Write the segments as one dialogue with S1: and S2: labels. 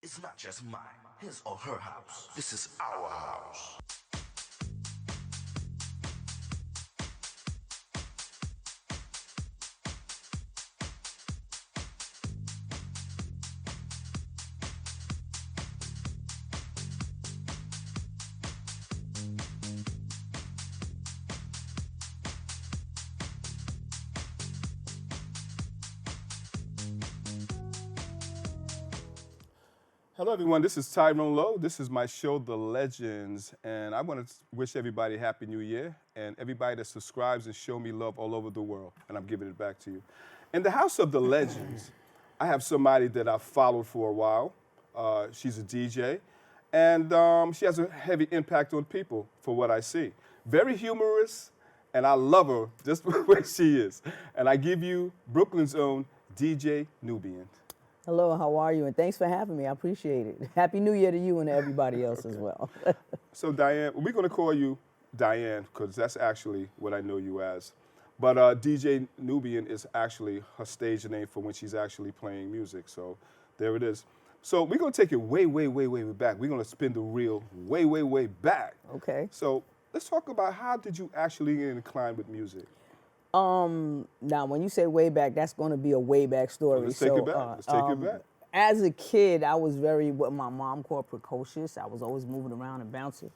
S1: It's not just mine, his or her house. This is our house.
S2: Hello, everyone. This is Tyrone Lowe. This is my show, The Legends. And I want to wish everybody a Happy New Year and everybody that subscribes and show me love all over the world. And I'm giving it back to you. In the House of the Legends, I have somebody that I've followed for a while. She's a DJ. And she has a heavy impact on people, for what I see. Very humorous, and I love her just the way she is. And I give you Brooklyn's own DJNubian.
S3: Hello, how are you? And thanks for having me. I appreciate it. Happy New Year to you and to everybody else as well.
S2: So Dianne, we're going to call you Dianne because that's actually what I know you as. But DJNubian is actually her stage name for when she's actually playing music. So there it is. So we're going to take it way, way, way, way back. We're going to spin the reel way, way, way back.
S3: Okay.
S2: So let's talk about how did you actually get inclined with music?
S3: Now, when you say way back, that's going to be a way back story.
S2: Let's take it back. Let's take it back.
S3: As a kid, I was very, what my mom called precocious. I was always moving around and bouncing.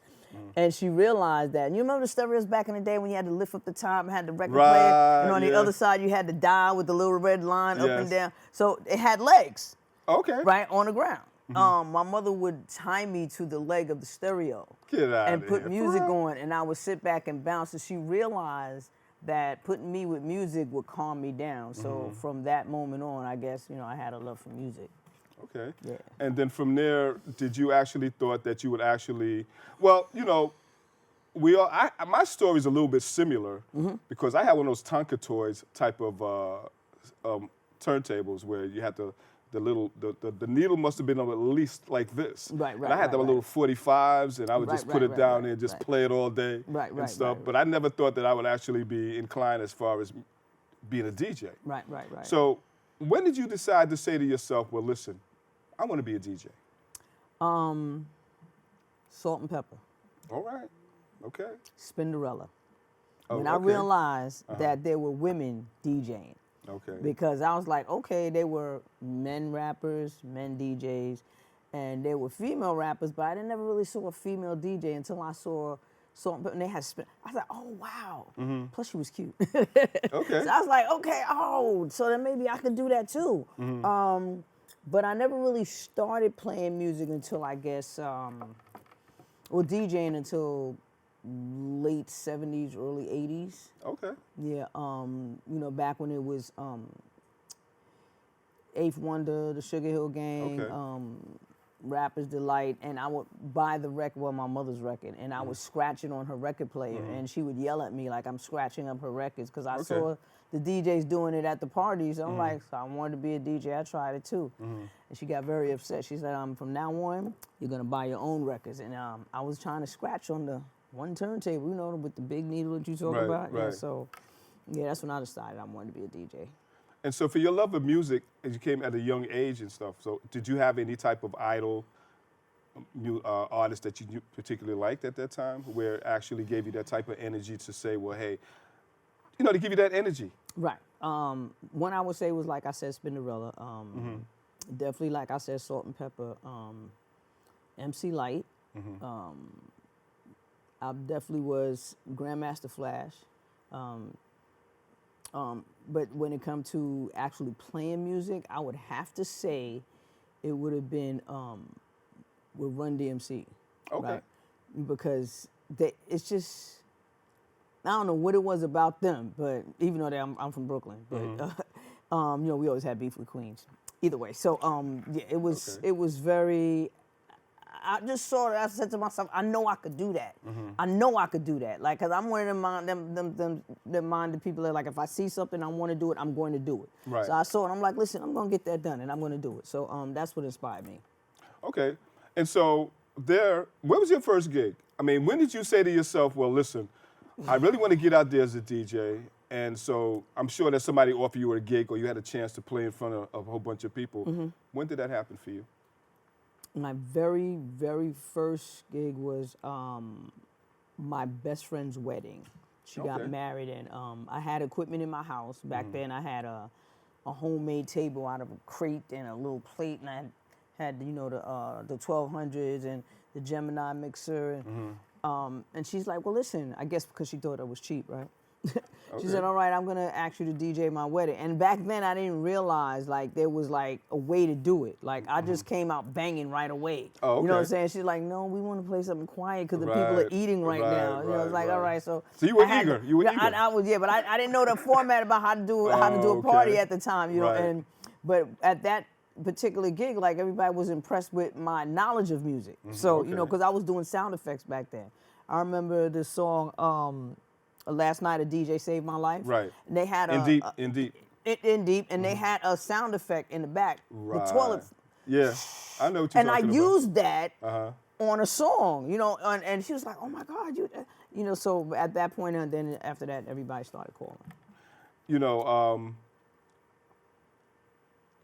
S3: And she realized that. And you remember the stereos back in the day when you had to lift up the top and had the record player? And on the other side, you had the dial with the little red line up and down. So it had legs.
S2: Okay.
S3: Right on the ground. My mother would tie me to the leg of the stereo.
S2: Get out
S3: and
S2: of
S3: put
S2: here.
S3: music on, and I would sit back and bounce. And she realized that putting me with music would calm me down. So from that moment on, I guess, I had a love for music.
S2: Okay.
S3: Yeah.
S2: And then from there, did you actually thought that you would actually, well, my story is a little bit similar because I had one of those Tonka toys type of turntables where you had the needle must have been at least like this.
S3: Right.
S2: And I had them little 45s, and I would just put it down there and just play it all day and stuff. But I never thought that I would actually be inclined as far as being a DJ.
S3: Right.
S2: So when did you decide to say to yourself, well, listen, I want to be a DJ?
S3: Salt and Pepper.
S2: All right. Okay.
S3: Spinderella.
S2: Oh,
S3: When I
S2: okay.
S3: realized that there were women DJing.
S2: Okay.
S3: Because I was like, okay, they were men rappers, men DJs, and they were female rappers, but I never really saw a female DJ until I saw Salt and Pepper, and they had spin. I was like, oh, wow. Plus, she was cute.
S2: Okay.
S3: So I was like, okay, so then maybe I could do that too. But I never really started playing music until, I guess, DJing until late 70s, early 80s.
S2: Okay.
S3: Yeah, back when it was Eighth Wonder, the Sugar Hill Gang, Rapper's Delight, and I would buy the record, my mother's record, and I would scratch it on her record player, and she would yell at me like I'm scratching up her records because I saw the DJs doing it at the parties. I'm like, so I wanted to be a DJ. I tried it too. And she got very upset. She said, from now on, you're going to buy your own records. And I was trying to scratch on the one turntable, with the big needle that you talk about.
S2: Right.
S3: Yeah, so, that's when I decided I wanted to be a DJ.
S2: And so for your love of music, as you came at a young age and stuff, so did you have any type of idol artist that you particularly liked at that time, where it actually gave you that type of energy to say, well, hey, to give you that energy?
S3: Right. One I would say was, like I said, Spinderella. Definitely, like I said, Salt and Pepper. MC Light. I definitely was Grandmaster Flash. But when it comes to actually playing music, I would have to say it would have been with Run DMC.
S2: Okay.
S3: Right? Because it's just, I don't know what it was about them, but even though I'm from Brooklyn, but we always had beef with Queens. Either way, so it was very. I just saw it. I said to myself, I know I could do that. I know I could do that. Like, cause I'm one of them minded people that, like, if I see something I want to do it, I'm going to do it.
S2: Right.
S3: So I saw it. I'm like, listen, I'm gonna get that done, and I'm gonna do it. So that's what inspired me.
S2: Okay. And so where was your first gig? I mean, when did you say to yourself, well, listen, I really want to get out there as a DJ, and so I'm sure that somebody offered you a gig or you had a chance to play in front of a whole bunch of people. When did that happen for you?
S3: My very, very first gig was my best friend's wedding. She got married, and I had equipment in my house. Back then, I had a homemade table out of a crate and a little plate, and I had you know, the 1200s and the Gemini mixer. And she's like, well, listen, I guess because she thought it was cheap, right? She said, all right, I'm going to ask you to DJ my wedding. And back then, I didn't realize, like, there was, like, a way to do it. Like, I just came out banging right away.
S2: Oh, okay.
S3: You know what I'm saying? She's like, no, we want to play something quiet because the people are eating right now. You know, it's like, all right, so.
S2: So you were eager. You were eager.
S3: I was, yeah, but I didn't know the format about how to do a party at the time, you know. But at that particular gig, like, everybody was impressed with my knowledge of music. So, you know, because I was doing sound effects back then. I remember the song, Last Night a DJ Saved My Life. Right. And they had
S2: In Deep.
S3: In Deep, and they had a sound effect in the back. The toilet.
S2: Yeah, I know what you're talking about.
S3: And I used that on a song, you know, and she was like, oh my God, you know, so at that point, and then after that, everybody started calling.
S2: You know,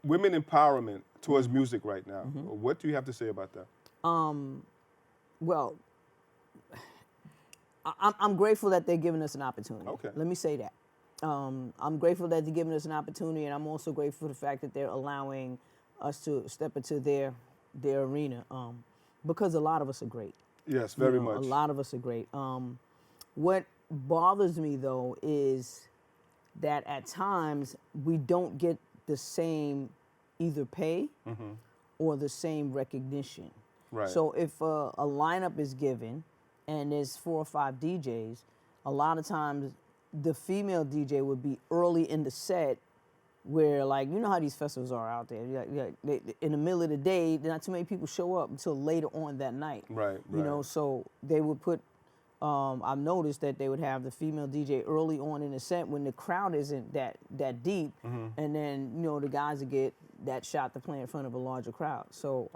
S2: women empowerment towards music right now. What do you have to say about that?
S3: Well, I'm grateful that they're giving us an opportunity.
S2: Okay.
S3: Let me say that. I'm grateful that they're giving us an opportunity, and I'm also grateful for the fact that they're allowing us to step into their arena, because a lot of us are great.
S2: Yes, very much.
S3: A lot of us are great. What bothers me, though, is that at times we don't get the same either pay or the same recognition. Right. So if a lineup is given, and there's 4 or 5 DJs, a lot of times the female DJ would be early in the set where, like, you know how these festivals are out there. In the middle of the day, not too many people show up until later on that night. Right. You know, so they would put, I've noticed that they would have the female DJ early on in the set when the crowd isn't that deep, and then, you know, the guys would get that shot to play in front of a larger crowd. So,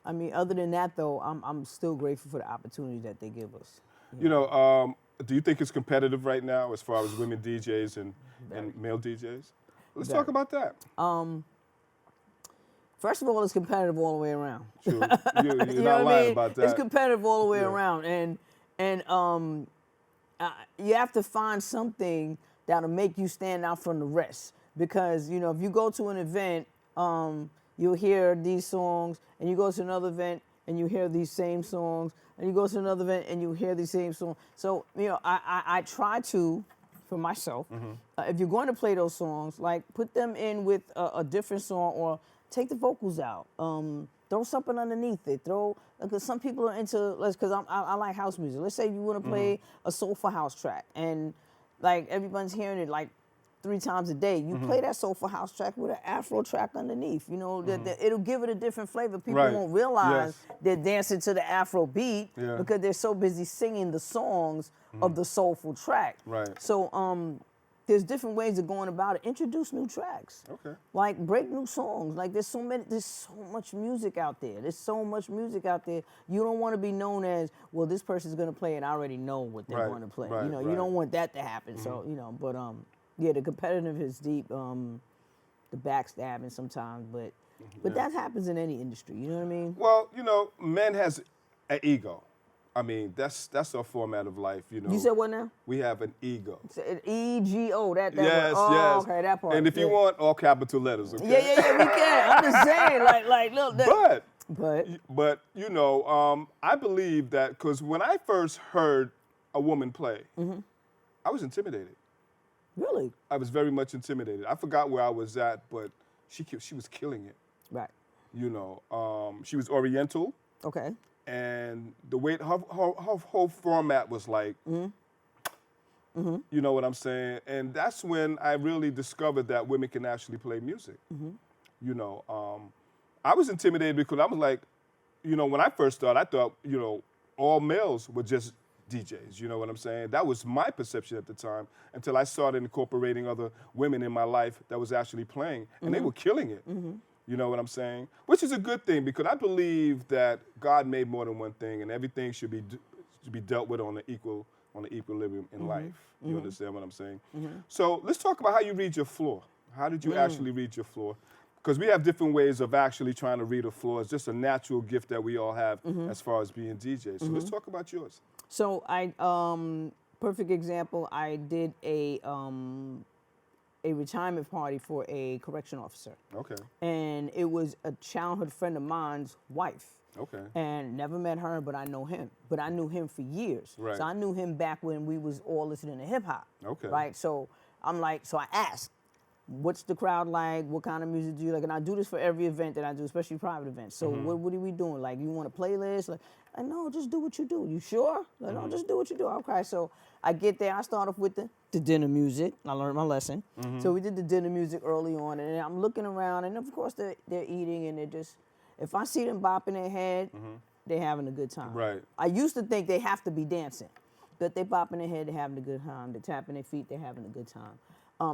S3: I mean, other than that, though, I'm still grateful for the opportunities that they give us.
S2: You know, do you think it's competitive right now as far as women DJs and male DJs? Let's talk about that.
S3: First of all, it's competitive all the way around.
S2: True. You're not lying about that.
S3: It's competitive all the way around, and you have to find something that'll make you stand out from the rest. Because, you know, if you go to an event, you'll hear these songs, and you go to another event and you hear these same songs, and you go to another event and you hear these same songs. So, you know, I try to, for myself, if you're going to play those songs, like, put them in with a different song, or take the vocals out. Throw something underneath it. Because some people are into, because I like house music. Let's say you want to play a soulful house track, and, like, everyone's hearing it, like, 3 times a day. You play that soulful house track with an Afro track underneath. You know, it'll give it a different flavor. People won't realize they're dancing to the Afro beat because they're so busy singing the songs of the soulful track. Right. So there's different ways of going about it. Introduce new tracks. Okay. Like, break new songs. Like, there's so much music out there. There's so much music out there. You don't want to be known as, well, this person's going to play and I already know what they're going to play. You know, you don't want that to happen. So, you know, but yeah, the competitive is deep, the backstabbing sometimes, but that happens in any industry, you know what I mean?
S2: Well, you know, men has an ego. I mean, that's our format of life, you know.
S3: You said what now?
S2: We have an ego.
S3: E-G-O, that
S2: yes,
S3: word. Oh,
S2: yes.
S3: Okay, that part.
S2: And if you want, all capital letters, okay?
S3: Yeah, we can. I'm just saying, like, look.
S2: But you know, I believe that, because when I first heard a woman play, I was intimidated.
S3: Really?
S2: I was very much intimidated. I forgot where I was at, but she was killing it. Right. You know, she was Oriental. Okay. And the way her whole format was like, you know what I'm saying? And that's when I really discovered that women can actually play music. You know, I was intimidated because I was like, you know, when I first started, I thought, you know, all males were just DJs, you know what I'm saying? That was my perception at the time, until I started incorporating other women in my life that was actually playing, and they were killing it. You know what I'm saying? Which is a good thing, because I believe that God made more than one thing, and everything should be dealt with on an equilibrium in life. You understand what I'm saying? So let's talk about how you read your floor. How did you actually read your floor? because we have different ways of actually trying to read a floor. It's just a natural gift that we all have as far as being DJs. So let's talk about yours.
S3: So perfect example, I did a retirement party for a correction officer.
S2: Okay.
S3: And it was a childhood friend of mine's wife.
S2: Okay.
S3: And never met her, but I know him. But I knew him for years.
S2: Right.
S3: So I knew him back when we was all listening to hip hop.
S2: Okay.
S3: Right. So I'm like, so I asked, what's the crowd like? What kind of music do you like? And I do this for every event that I do, especially private events. So what are we doing? Like, you want a playlist? Like, no, just do what you do. You sure? Like, no, just do what you do. Okay. So I get there. I start off with the dinner music. I learned my lesson. So we did the dinner music early on, and I'm looking around, and of course they're eating, and they're just, if I see them bopping their head, they're having a good time.
S2: Right.
S3: I used to think they have to be dancing, but they bopping their head, they're having a good time. They're tapping their feet, they're having a good time.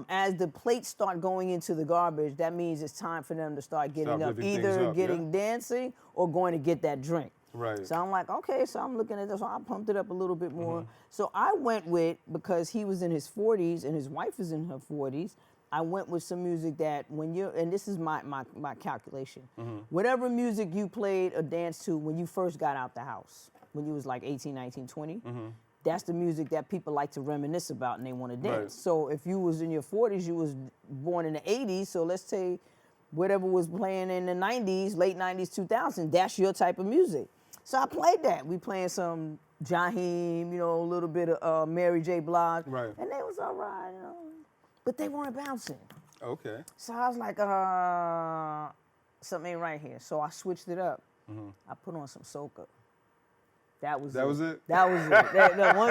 S3: As the plates start going into the garbage, that means it's time for them to start getting up, either getting dancing or going to get that drink.
S2: Right.
S3: So I'm like, okay, so I'm looking at this, so I pumped it up a little bit more. So I went with, because he was in his 40s and his wife is in her 40s, I went with some music that when you're, and this is my calculation, whatever music you played or danced to when you first got out the house, when you was like 18, 19, 20, that's the music that people like to reminisce about and they want to dance.
S2: Right.
S3: So if you was in your 40s, you was born in the 80s, so let's say whatever was playing in the 90s, late 90s, 2000, that's your type of music. So I played that. We playing some Jaheim, you know, a little bit of Mary J. Blige.
S2: Right.
S3: And they was all right, you know. But they weren't bouncing.
S2: Okay.
S3: So I was like, something ain't right here. So I switched it up. I put on some soca. That was it. That was it?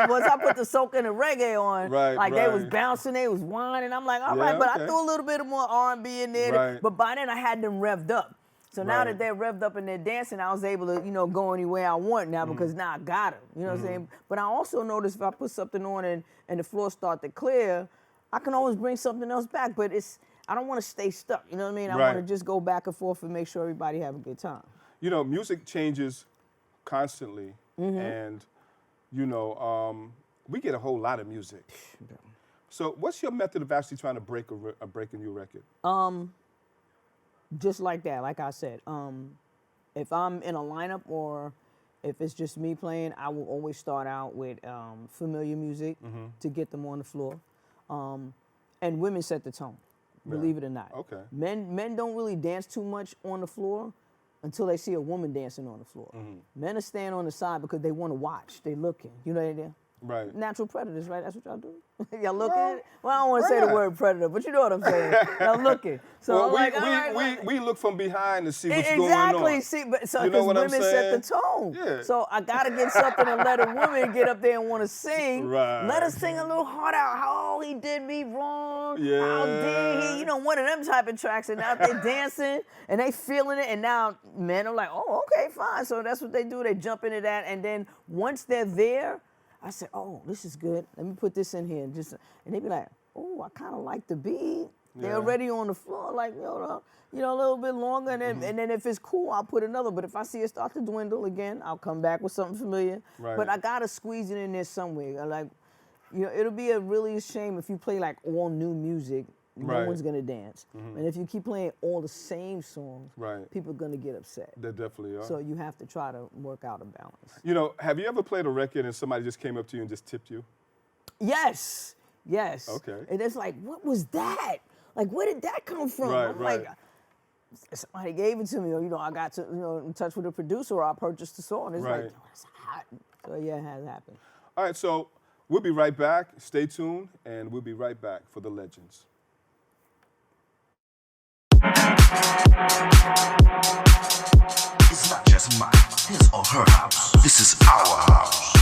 S3: Once I put the soca and the reggae on, they was bouncing, they was whining. I'm like, all right, but I threw a little bit more R&B in there.
S2: Right.
S3: But by then I had them revved up. So now that they're revved up and they're dancing, I was able to, you know, go anywhere I want now because now I got them. You know what I'm saying? But I also noticed if I put something on and the floor start to clear, I can always bring something else back. But I don't want to stay stuck. You know what I mean? I want to just go back and forth and make sure everybody have a good time.
S2: You know, music changes constantly. And, you know, we get a whole lot of music. So what's your method of actually trying to break a new record?
S3: Just like that, like I said, if I'm in a lineup or if it's just me playing, I will always start out with familiar music to get them on the floor. And women set the tone, believe it or not.
S2: Okay.
S3: Men don't really dance too much on the floor until they see a woman dancing on the floor. Men are staying on the side because they want to watch. They looking. You know what I mean?
S2: Right.
S3: Natural predators, right? That's what y'all do. Y'all looking? Well, I don't want to say the word predator, but you know what I'm saying. Y'all looking. So
S2: we look from behind to see what's going on.
S3: Exactly. See, but so because women set the tone.
S2: Yeah.
S3: So I gotta get something to let a woman get up there and want to sing.
S2: Right.
S3: Let her sing a little heart out. How he did me wrong.
S2: Yeah.
S3: How dare he? You know, one of them type of tracks. And now they dancing and they feeling it. And now men are like, oh, okay, fine. So that's what they do. They jump into that. And then once they're there, I said, oh, this is good. Let me put this in here. And they be like, oh, I kind of like the beat. They're already on the floor, like, you know, a little bit longer. And then if it's cool, I'll put another. But if I see it start to dwindle again, I'll come back with something familiar.
S2: Right.
S3: But I got to squeeze it in there somewhere. Like, you know, it'll be a really shame if you play, like, all new music. No one's going to dance. And if you keep playing all the same songs, people are going to get upset.
S2: They definitely are.
S3: So you have to try to work out a balance.
S2: You know, have you ever played a record and somebody just came up to you and just tipped you?
S3: Yes.
S2: Okay.
S3: And it's like, what was that? Like, where did that come from? Like, somebody gave it to me, or, you know, I got to, you know, in touch with a producer, or I purchased the song. It's like, oh, it's hot. So yeah, it has happened.
S2: All right, so we'll be right back. Stay tuned, and we'll be right back for the Legends.
S1: It's not just mine, his or her house. This is our house.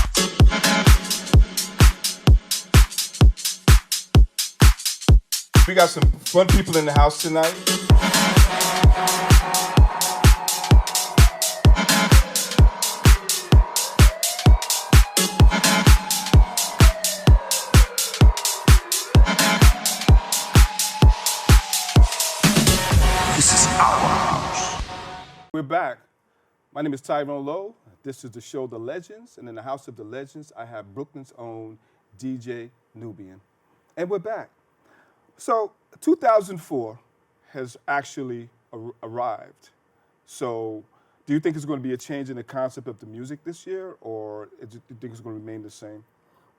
S2: We got some fun people in the house tonight.
S1: This is our house.
S2: We're back. My name is Tyrone Lowe. This is the show The Legends, and in the house of the Legends, I have Brooklyn's own DJNubian. And we're back. So 2004 has actually arrived. So do you think it's going to be a change in the concept of the music this year, or do you think it's going to remain the same?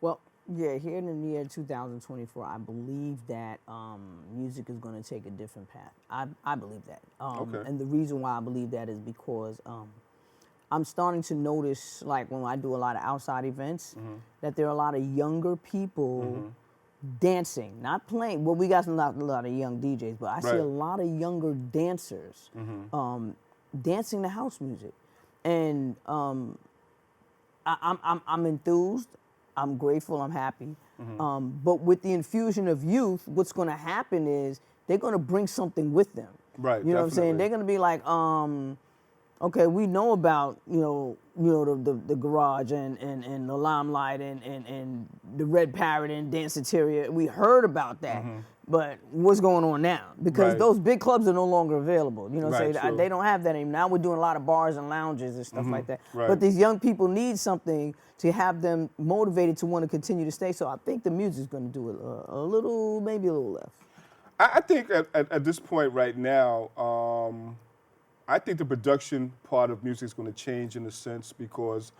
S3: Well, yeah, here in the year 2024, I believe that music is going to take a different path. I believe that.
S2: Okay.
S3: And the reason why I believe that is because I'm starting to notice, like when I do a lot of outside events, that there are a lot of younger people dancing, not playing. Well, we got a lot of young DJs, but I see a lot of younger dancers dancing to house music. And I'm enthused. I'm grateful, I'm happy. But with the infusion of youth, what's gonna happen is they're gonna bring something with them.
S2: Right,
S3: You know what I'm saying? They're gonna be like, okay, we know about, the garage and the limelight and the red parrot and danceteria. We heard about that. But what's going on now? Because those big clubs are no longer available. They don't have that anymore. Now we're doing a lot of bars and lounges and stuff like that.
S2: Right.
S3: But these young people need something to have them motivated to want to continue to stay. So I think the music's going to do it maybe a little left.
S2: I think at this point right now, I think the production part of music is going to change in a sense because,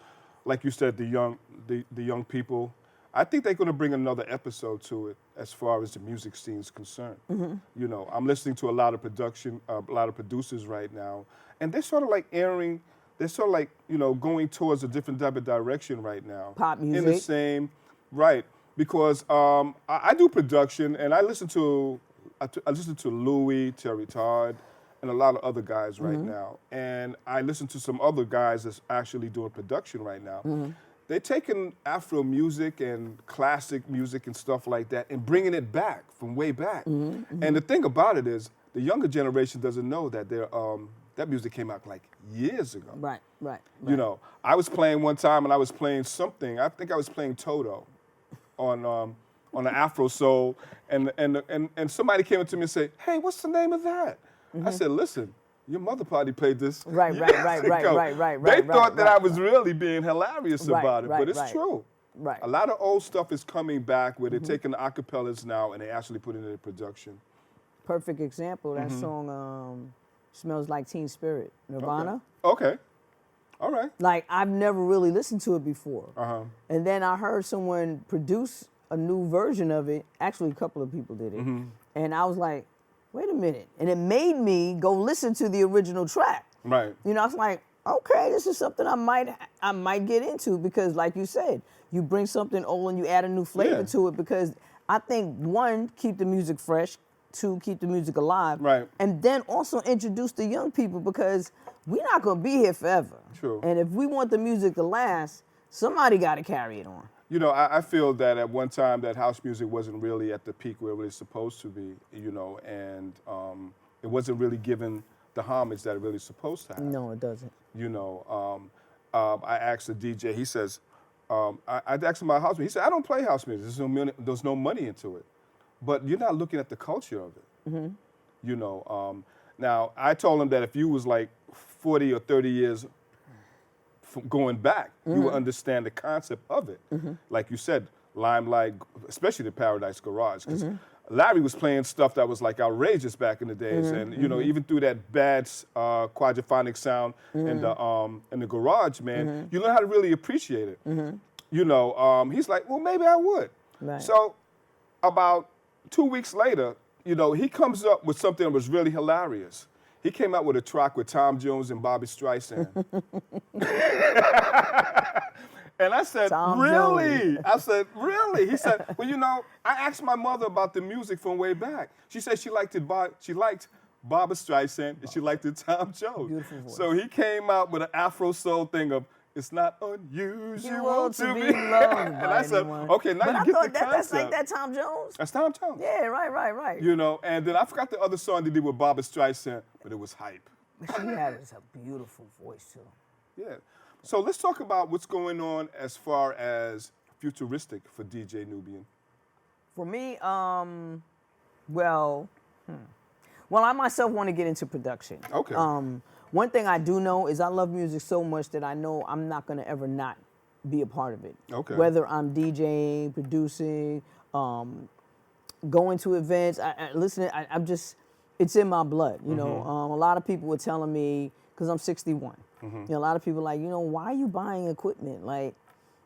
S2: like you said, the young people, I think they're going to bring another episode to it as far as the music scene is concerned. I'm listening to a lot of producers right now, and they're sort of like going towards a different type of direction right now.
S3: Pop music.
S2: In the same, right, because I do production, and I listen to Louis, Terry Todd, and a lot of other guys right now. And I listen to some other guys that's actually doing production right now. They're taking Afro music and classic music and stuff like that and bringing it back from way back. And the thing about it is, the younger generation doesn't know that that music came out like years ago.
S3: Right.
S2: I was playing one time and I was playing something. I think I was playing Toto on the Afro soul, and somebody came up to me and said, "Hey, what's the name of that?" I said, "Listen, your mother probably played this."
S3: Right.
S2: They thought that I was really being hilarious about it, but it's true.
S3: Right.
S2: A lot of old stuff is coming back where they're taking the acapellas now and they actually put it in production.
S3: Perfect example, that song Smells Like Teen Spirit, Nirvana.
S2: Okay. All right.
S3: Like, I've never really listened to it before. And then I heard someone produce a new version of it. Actually, a couple of people did it. And I was like, wait a minute. And it made me go listen to the original track.
S2: Right.
S3: I was like, okay, this is something I might get into because, like you said, you bring something old and you add a new flavor to it because I think, one, keep the music fresh, two, keep the music alive. Right. And then also introduce the young people because we're not going to be here forever.
S2: True.
S3: And if we want the music to last, somebody got to carry it on.
S2: I feel that at one time that house music wasn't really at the peak where it was supposed to be, and it wasn't really given the homage that it really supposed to have.
S3: No, it doesn't.
S2: I asked the DJ, he says, I asked him about house music. He said, I don't play house music. There's no money into it. But you're not looking at the culture of it. Now, I told him that if you was like 40 or 30 years going back, you will understand the concept of it. Like you said, Limelight, especially the Paradise Garage, because Larry was playing stuff that was like outrageous back in the days, and even through that bad quadraphonic sound in the garage, man, you learn how to really appreciate it. He's like, well, maybe I would. Right. So about 2 weeks later, he comes up with something that was really hilarious. He came out with a track with Tom Jones and Bobby Streisand. And I said, really? I said, really? He said, well, I asked my mother about the music from way back. She said she liked Barbra Streisand and she liked it Tom Jones.
S3: Beautiful voice.
S2: So he came out with an Afro soul thing of, it's not unusual to be
S3: loved.
S2: And I said, okay, now you get the concept.
S3: That's like that Tom Jones?
S2: That's Tom Jones.
S3: Yeah, right.
S2: And then I forgot the other song they did with Barbra Streisand, but it was hype.
S3: She had a beautiful voice, too.
S2: Yeah. So let's talk about what's going on as far as futuristic for DJNubian.
S3: For me, well, I myself want to get into production.
S2: Okay.
S3: One thing I do know is I love music so much that I know I'm not going to ever not be a part of it.
S2: Okay.
S3: Whether I'm DJing, producing, going to events, listening, I'm just, it's in my blood. You know, a lot of people were telling me, because I'm 61. You know, a lot of people like, you know, why are you buying equipment? Like,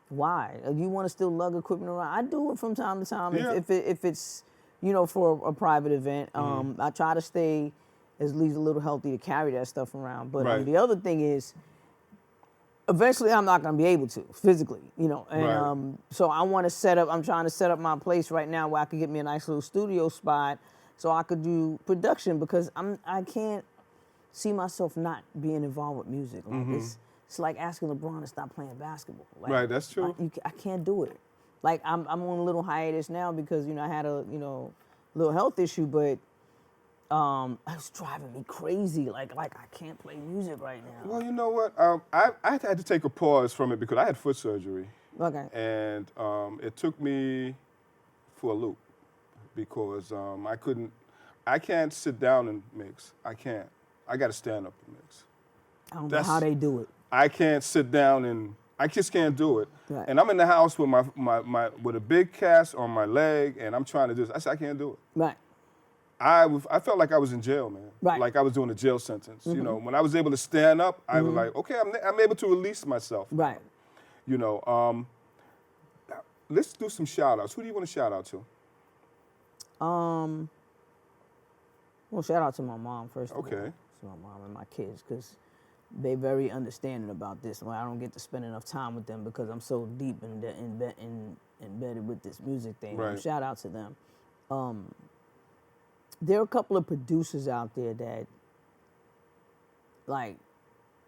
S3: why? You want to still lug equipment around? I do it from time to time if it's, you know, for a private event. I try to stay at least a little healthy to carry that stuff around. But the other thing is, eventually I'm not going to be able to physically, you know. And so I want to set up, I'm trying to set up my place right now where I could get me a nice little studio spot so I could do production, because I can't see myself not being involved with music. Like it's like asking LeBron to stop playing basketball. Like,
S2: right, that's true.
S3: I can't do it. Like I'm on a little hiatus now because, you know, I had a, you know, little health issue, but it was driving me crazy. Like I can't play music right now.
S2: Well, you know what? I had to take a pause from it because I had foot surgery.
S3: Okay.
S2: And it took me for a loop because I can't sit down and mix. I can't. I got to stand up and mix.
S3: I don't know how they do it.
S2: I can't sit down and I just can't do it.
S3: Right.
S2: And I'm in the house with my with a big cast on my leg, and I'm trying to do this. I said I can't do it.
S3: Right.
S2: I felt like I was in jail, man.
S3: Right.
S2: Like I was doing a jail sentence. You know, when I was able to stand up, I was like, okay, I'm able to release myself.
S3: Right.
S2: You know, let's do some shout outs. Who do you want to shout out to?
S3: Well, shout out to my mom first of all.
S2: Okay.
S3: To my mom and my kids, because they're very understanding about this. Well, I don't get to spend enough time with them because I'm so deep embedded with this music thing.
S2: Right.
S3: Shout out to them. There are a couple of producers out there that, like,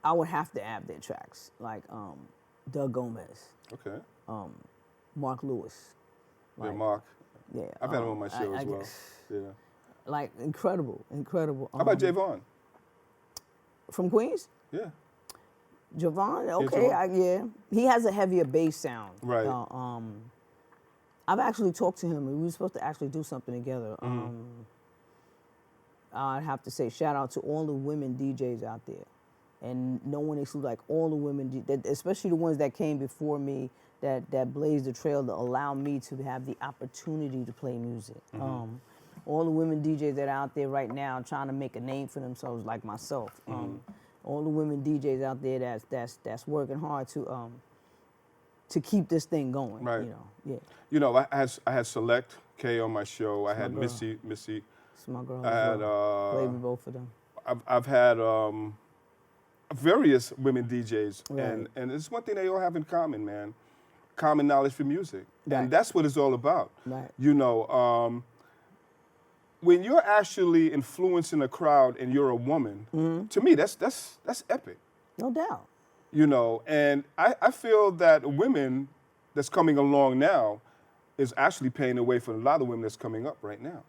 S3: I would have to add their tracks, like Doug Gomez,
S2: Okay.
S3: Mark Lewis.
S2: Yeah, Mark.
S3: Yeah.
S2: I've had him on my show as well. Yeah.
S3: Like, incredible.
S2: How about Javon?
S3: From Queens?
S2: Yeah.
S3: Javon,
S2: Yeah,
S3: okay,
S2: Javon.
S3: he has a heavier bass sound.
S2: Right.
S3: I've actually talked to him, and we were supposed to actually do something together. I'd have to say shout out to all the women DJs out there, and no one excludes, like all the women, especially the ones that came before me, that blazed the trail to allow me to have the opportunity to play music. All the women DJs that are out there right now trying to make a name for themselves, like myself. All the women DJs out there that's working hard to keep this thing going.
S2: Right.
S3: You know, yeah.
S2: You know, I had Select K on my show. I had
S3: girl.
S2: Missy.
S3: It's my girl.
S2: I had
S3: played with both of them.
S2: I've had various women DJs,
S3: Right.
S2: and it's one thing they all have in common, man. Common knowledge for music,
S3: Right.
S2: and that's what it's all about.
S3: Right.
S2: You know, when you're actually influencing a crowd and you're a woman, to me that's epic.
S3: No doubt.
S2: You know, and I feel that women that's coming along now is actually paving the way for a lot of women that's coming up right now.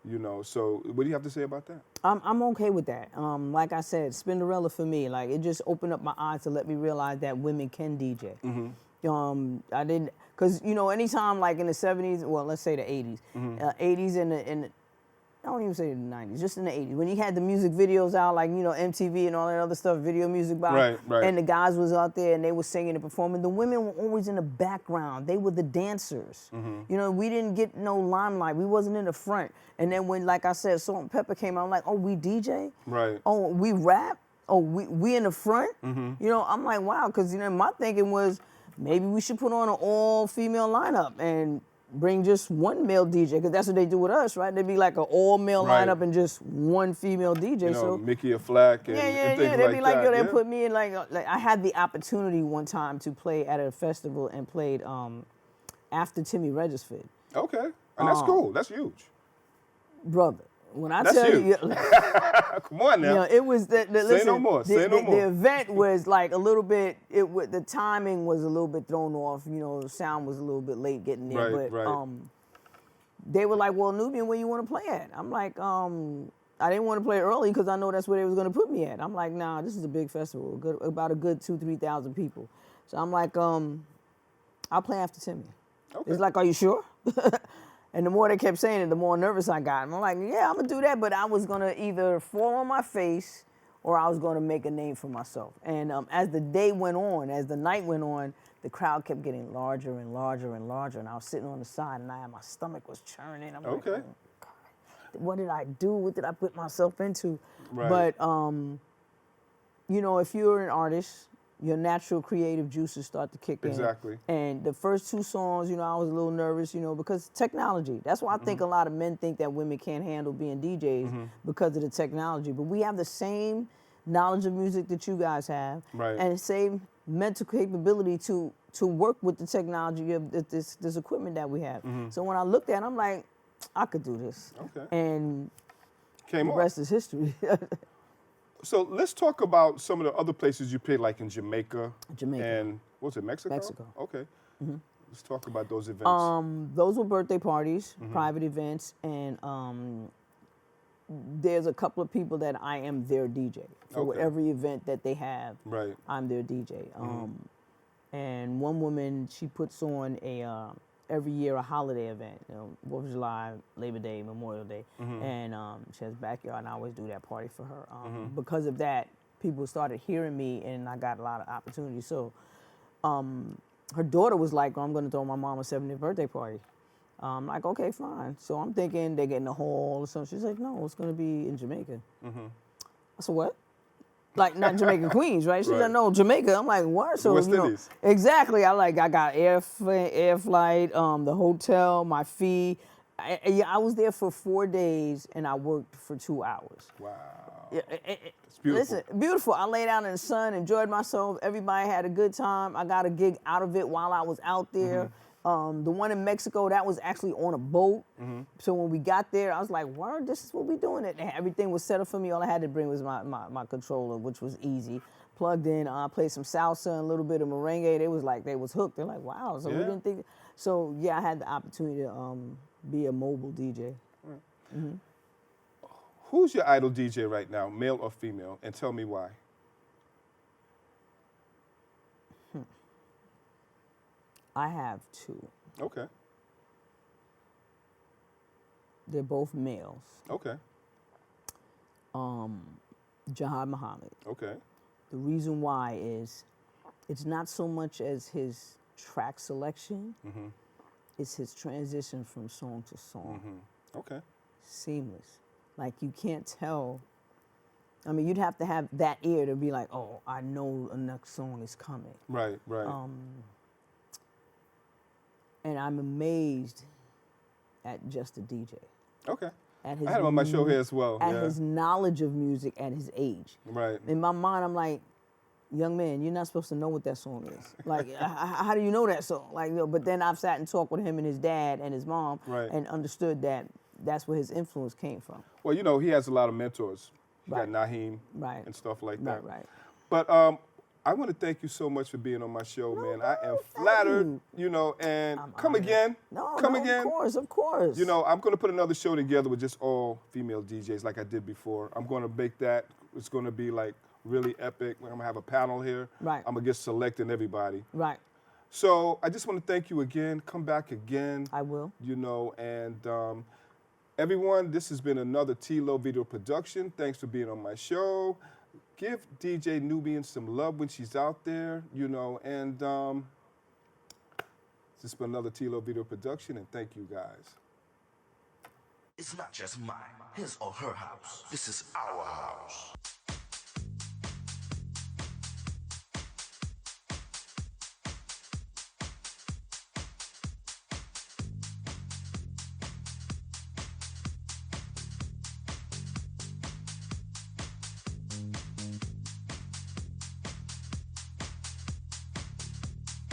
S2: You know, so what do you have to say about that?
S3: I'm okay with that. Like I said, Spinderella for me, like it just opened up my eyes to let me realize that women can DJ. I didn't, cause you know, anytime like in the 70s, well, let's say the 80s, 80s and the I don't even say the 90s, just in the 80s, when you had the music videos out, like, you know, MTV and all that other stuff, Video Music Box,
S2: Right.
S3: and the guys was out there and they were singing and performing. The women were always in the background. They were the dancers. You know, we didn't get no limelight. We wasn't in the front. And then when, like I said, Salt and Pepper came out, I'm like, oh, we DJ?
S2: Right.
S3: Oh, we rap? Oh, we in the front? You know, I'm like, wow, because, you know, my thinking was maybe we should put on an all-female lineup and bring just one male DJ, because that's what they do with us, right? They'd be like an all-male lineup and just one female DJ.
S2: You know,
S3: so
S2: Mickey or Flack and and things
S3: They'd be like,
S2: that.
S3: yo, they put me in like I had the opportunity one time to play at a festival and played after Timmy Regisford.
S2: Okay, and that's cool. That's huge.
S3: Brother, when I
S2: That's
S3: tell
S2: huge.
S3: you,
S2: Come on now.
S3: you know, it was listen,
S2: no more. Say no more.
S3: The event was like a little bit. The timing was a little bit thrown off. You know, the sound was a little bit late getting there.
S2: Right.
S3: They were like, "Well, Nubian, where you want to play at?" I'm like, I didn't want to play early because I know that's where they was going to put me at. I'm like, nah, this is a big festival, about a good 2,000-3,000 people. So I'm like, I'll play after Timmy.
S2: Okay.
S3: It's like, are you sure? And the more they kept saying it, the more nervous I got. And I'm like, yeah, I'm going to do that, but I was going to either fall on my face or I was going to make a name for myself. And as the day went on, as the night went on, the crowd kept getting larger and larger and larger, and I was sitting on the side, and my stomach was churning. I'm like,
S2: Okay.
S3: oh, God. what did I do? What did I put myself into?
S2: Right.
S3: But you know, if you're an artist, your natural creative juices start to kick in.
S2: Exactly.
S3: And the first 2 songs, you know, I was a little nervous, you know, because technology. That's why I think a lot of men think that women can't handle being DJs because of the technology. But we have the same knowledge of music that you guys have,
S2: Right.
S3: and the same mental capability to work with the technology of this equipment that we have. So when I looked at it, I'm like, I could do this.
S2: Okay.
S3: And
S2: Came
S3: the
S2: off.
S3: rest is history.
S2: So let's talk about some of the other places you played, like in Jamaica.
S3: Jamaica.
S2: And what was it, Mexico?
S3: Mexico.
S2: Okay. Let's talk about those events.
S3: Those were birthday parties, private events, and there's a couple of people that I am their DJ for
S2: Okay.
S3: every event that they have.
S2: Right.
S3: I'm their DJ. And one woman, she puts on every year a holiday event, you know, 4th of July, Labor Day, Memorial Day, and she has backyard, and I always do that party for her. Because of that, people started hearing me, and I got a lot of opportunities. So her daughter was like, I'm going to throw my mom a 70th birthday party. I'm like, okay, fine. So I'm thinking they're getting a hall or something. She's like, no, it's going to be in Jamaica. I said, what? Like, not Jamaica, Queens, right? She's like, no, Jamaica. I'm like, what? So,
S2: West Indies.
S3: Exactly. I got air flight, the hotel, my fee. I was there for 4 days, and I worked for 2 hours.
S2: Wow.
S3: It's
S2: beautiful.
S3: Listen, beautiful. I laid out in the sun, enjoyed myself. Everybody had a good time. I got a gig out of it while I was out there. The one in Mexico, that was actually on a boat. So when we got there, I was like, word, this is what we doing. And everything was set up for me. All I had to bring was my controller, which was easy. Plugged in, played some salsa and a little bit of merengue. They was hooked. They're like, wow, so we didn't think. So yeah, I had the opportunity to be a mobile DJ.
S2: Who's your idol DJ right now, male or female? And tell me why.
S3: I have 2.
S2: Okay.
S3: They're both males.
S2: Okay.
S3: Jahad Muhammad.
S2: Okay.
S3: The reason why is it's not so much as his track selection, it's his transition from song to song.
S2: Okay.
S3: Seamless. Like, you can't tell. I mean, you'd have to have that ear to be like, oh, I know a next song is coming.
S2: Right, right.
S3: And I'm amazed at just a DJ.
S2: Okay.
S3: At his
S2: I had him on my show here as well.
S3: At his knowledge of music at his age.
S2: Right.
S3: In my mind, I'm like, young man, you're not supposed to know what that song is. Like, how do you know that song? Like, you know, but then I've sat and talked with him and his dad and his mom and understood that that's where his influence came from.
S2: Well, you know, he has a lot of mentors. You
S3: Right.
S2: got Naheem
S3: Right.
S2: and stuff like that.
S3: Right.
S2: But I want to thank you so much for being on my show, man. I am flattered, you know, and come again. Come again.
S3: Of course.
S2: You know, I'm going to put another show together with just all female DJs like I did before. I'm going to make that. It's going to be like really epic. I'm going to have a panel here.
S3: Right.
S2: I'm going to get selecting everybody.
S3: Right.
S2: So I just want to thank you again. Come back again.
S3: I will.
S2: You know, and everyone, this has been another T-Lo video production. Thanks for being on my show. Give DJNubian some love when she's out there, you know, and this has been another T-Lo video production, and thank you guys.
S1: It's not just mine, his or her house. This is our house.